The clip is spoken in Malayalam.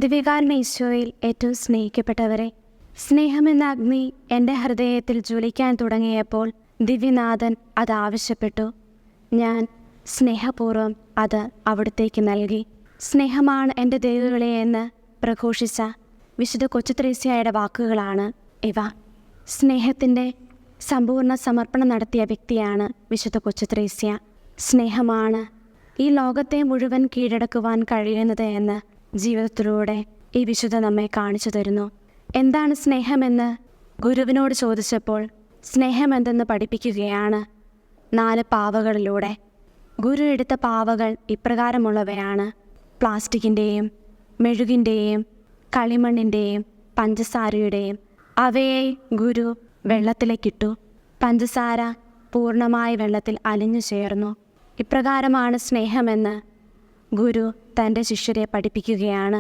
ദിവ്യകാരുണ്യ ഈശോയിൽ ഏറ്റവും സ്നേഹിക്കപ്പെട്ടവരെ, സ്നേഹമെന്ന അഗ്നി എൻ്റെ ഹൃദയത്തിൽ ജ്വലിക്കാൻ തുടങ്ങിയപ്പോൾ ദിവ്യനാഥൻ അത് ആവശ്യപ്പെട്ടു. ഞാൻ സ്നേഹപൂർവ്വം അത് അവിടുത്തേക്ക് നൽകി. സ്നേഹമാണ് എൻ്റെ ദൈവങ്ങളെ എന്ന് പ്രഘോഷിച്ച വിശുദ്ധ കൊച്ചുത്രേസ്യയുടെ വാക്കുകളാണ് ഇവ. സ്നേഹത്തിൻ്റെ സമ്പൂർണ്ണ സമർപ്പണം നടത്തിയ വ്യക്തിയാണ് വിശുദ്ധ കൊച്ചുത്രേസ്യ. സ്നേഹമാണ് ഈ ലോകത്തെ മുഴുവൻ കീഴടക്കുവാൻ കഴിയുന്നത് എന്ന് ജീവിതത്തിലൂടെ ഈ വിശുദ്ധ നമ്മെ കാണിച്ചു തരുന്നു. എന്താണ് സ്നേഹമെന്ന് ഗുരുവിനോട് ചോദിച്ചപ്പോൾ സ്നേഹമെന്തെന്ന് പഠിപ്പിക്കുകയാണ് 4 പാവകളിലൂടെ. ഗുരു എടുത്ത പാവകൾ ഇപ്രകാരമുള്ളവയാണ്: പ്ലാസ്റ്റിക്കിൻ്റെയും മെഴുകിൻ്റെയും കളിമണ്ണിൻ്റെയും പഞ്ചസാരയുടെയും. അവയെ ഗുരു വെള്ളത്തിലേക്കിട്ടു. പഞ്ചസാര പൂർണ്ണമായി വെള്ളത്തിൽ അലിഞ്ഞു ചേർന്നു. ഇപ്രകാരമാണ് സ്നേഹമെന്ന് ഗുരു തൻ്റെ ശിഷ്യരെ പഠിപ്പിക്കുകയാണ്.